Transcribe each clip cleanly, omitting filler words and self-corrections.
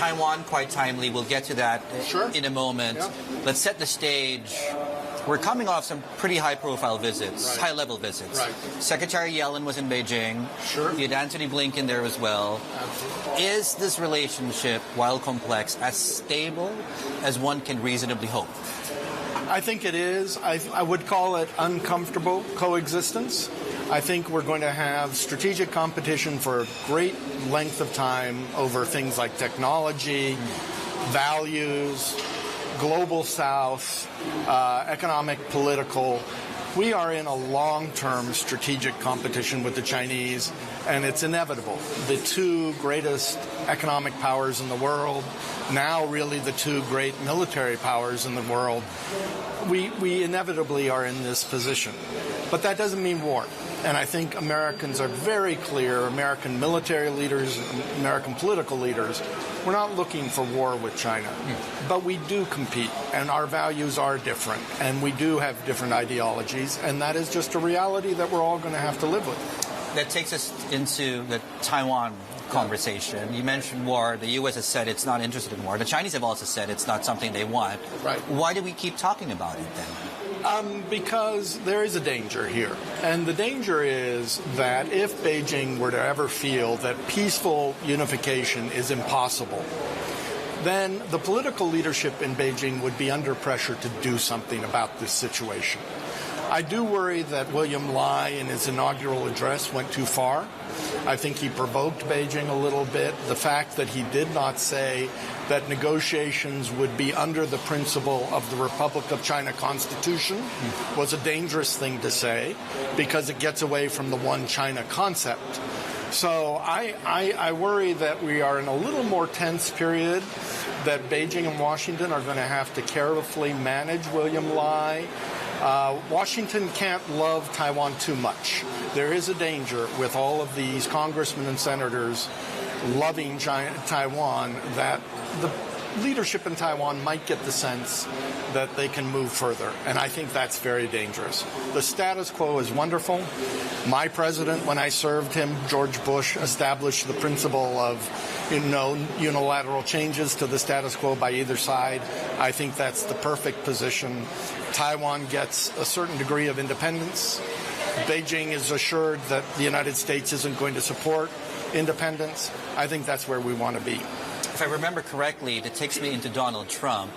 Taiwan, quite timely. We'll get to that in a moment. Yeah. Let's set the stage. We're coming off some pretty high-profile visits, high-level visits. Right. Secretary Yellen was in Beijing. Sure. You had Antony Blinken there as well. Absolutely. Is this relationship, while complex, as stable as one can reasonably hope? I think it is. I would call it uncomfortable coexistence. I think we're going to have strategic competition for a great length of time over things like technology, values, global South, economic, political. We are in a long-term strategic competition with the Chinese, and it's inevitable. The two greatest economic powers in the world, now really the two great military powers in the world, we inevitably are in this position. But that doesn't mean war. And I think Americans are very clear, American military leaders, American political leaders, we're not looking for war with China. But we do compete, and our values are different, and we do have different ideologies, and that is just a reality that we're all going to have to live with. That takes us into the Taiwan conversation. You mentioned war. The U.S. has said it's not interested in war. The Chinese have also said it's not something they want. Right. Why do we keep talking about it then? Because there is a danger here. And the danger is that if Beijing were to ever feel that peaceful unification is impossible, then the political leadership in Beijing would be under pressure to do something about this situation. I do worry that William Lai, in his inaugural address, went too far. I think he provoked Beijing a little bit. The fact that he did not say that negotiations would be under the principle of the Republic of China Constitution was a dangerous thing to say because it gets away from the one China concept. So I worry that we are in a little more tense period, that Beijing and Washington are going to have to carefully manage William Lai. Washington can't love Taiwan too much. There is a danger with all of these congressmen and senators loving Taiwan that the leadership in Taiwan might get the sense that they can move further. And I think that's very dangerous. The status quo is wonderful. My president, when I served him, George Bush, established the principle of unilateral changes to the status quo by either side. I think that's the perfect position. Taiwan gets a certain degree of independence. Beijing is assured that the United States isn't going to support independence. I think that's where we want to be. If I remember correctly, that takes me into Donald Trump,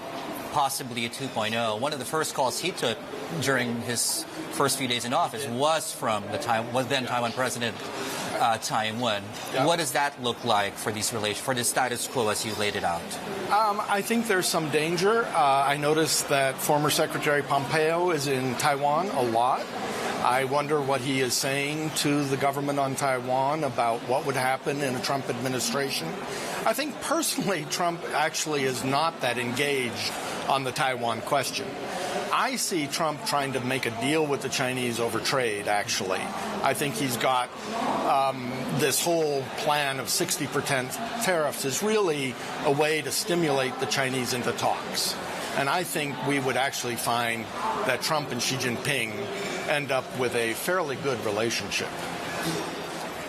possibly a 2.0. One of the first calls he took during his first few days in office was from the then Taiwan president, Tsai Ing-wen. Yeah. What does that look like for these relations, for the status quo as you laid it out? I think there's some danger. I noticed that former Secretary Pompeo is in Taiwan a lot. I wonder what he is saying to the government on Taiwan about what would happen in a Trump administration. I think personally Trump actually is not that engaged on the Taiwan question. I see Trump trying to make a deal with the Chinese over trade, actually. I think he's got this whole plan of 60% tariffs is really a way to stimulate the Chinese into talks. And I think we would actually find that Trump and Xi Jinping end up with a fairly good relationship.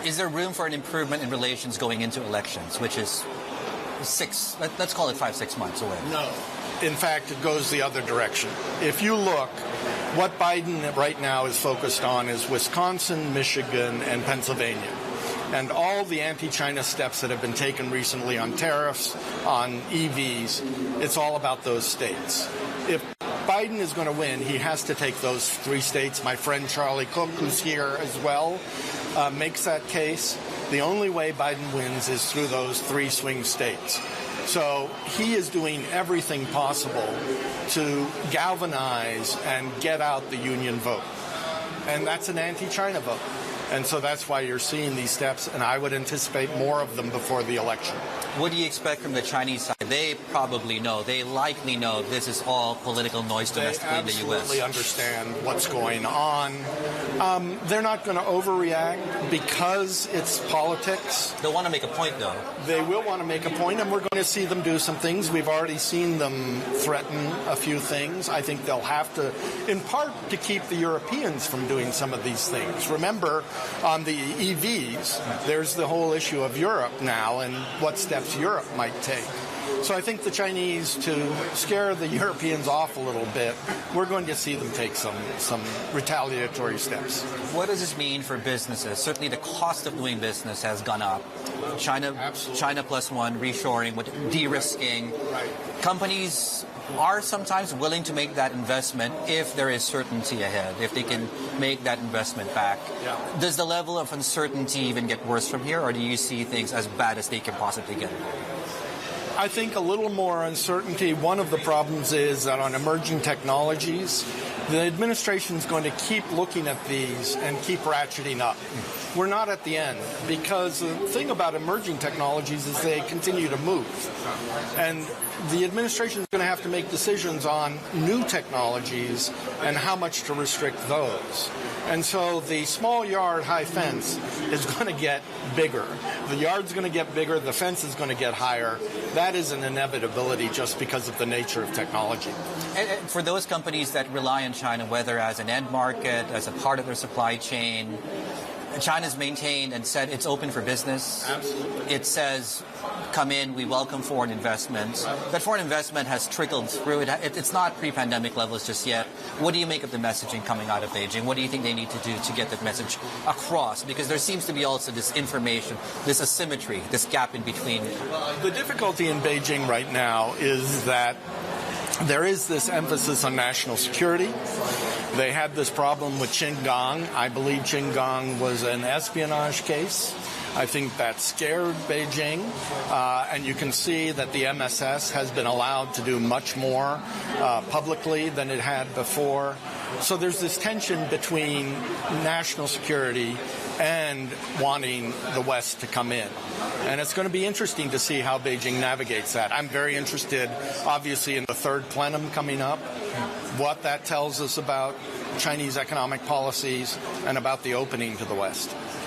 Is there room for an improvement in relations going into elections, which is let's call it 5-6 months away? No. In fact, it goes the other direction. If you look, what Biden right now is focused on is Wisconsin, Michigan, and Pennsylvania. And all the anti-China steps that have been taken recently on tariffs, on EVs, it's all about those states. If Biden is going to win, he has to take those three states. My friend Charlie Cook, who's here as well, makes that case. The only way Biden wins is through those three swing states. So he is doing everything possible to galvanize and get out the union vote. And that's an anti-China vote. And so that's why you're seeing these steps, and I would anticipate more of them before the election. What do you expect from the Chinese side? They probably know. They likely know this is all political noise domestically in the U.S. They absolutely understand what's going on. They're not going to overreact because it's politics. They'll want to make a point, though. They will want to make a point, and we're going to see them do some things. We've already seen them threaten a few things. I think they'll have to, in part, to keep the Europeans from doing some of these things. Remember, On the EVs, there's the whole issue of Europe now and what steps Europe might take. So I think the Chinese, to scare the Europeans off a little bit, we're going to see them take some retaliatory steps. What does this mean for businesses? Certainly the cost of doing business has gone up. China plus one, reshoring, with de-risking. Right. Companies are sometimes willing to make that investment if there is certainty ahead, if they can make that investment back. Yeah. Does the level of uncertainty even get worse from here, or do you see things as bad as they can possibly get? I think a little more uncertainty. One of the problems is that on emerging technologies, the administration is going to keep looking at these and keep ratcheting up. We're not at the end, because the thing about emerging technologies is they continue to move. And the administration is going to have to make decisions on new technologies and how much to restrict those. And so the small yard, high fence is going to get bigger. The yard's going to get bigger. The fence is going to get higher. That is an inevitability just because of the nature of technology. And for those companies that rely on China, whether as an end market, as a part of their supply chain, China's maintained and said it's open for business. Absolutely. It says, come in, we welcome foreign investment. That foreign investment has trickled through. It's not pre-pandemic levels just yet. What do you make of the messaging coming out of Beijing? What do you think they need to do to get that message across? Because there seems to be also this information, this asymmetry, this gap in between. The difficulty in Beijing right now is that there is this emphasis on national security. They had this problem with Qinggong. I believe Qinggong was an espionage case. I think that scared Beijing. And you can see that the MSS has been allowed to do much more publicly than it had before. So there's this tension between national security and wanting the West to come in. And it's going to be interesting to see how Beijing navigates that. I'm very interested, obviously, in the third plenum coming up, what that tells us about Chinese economic policies and about the opening to the West.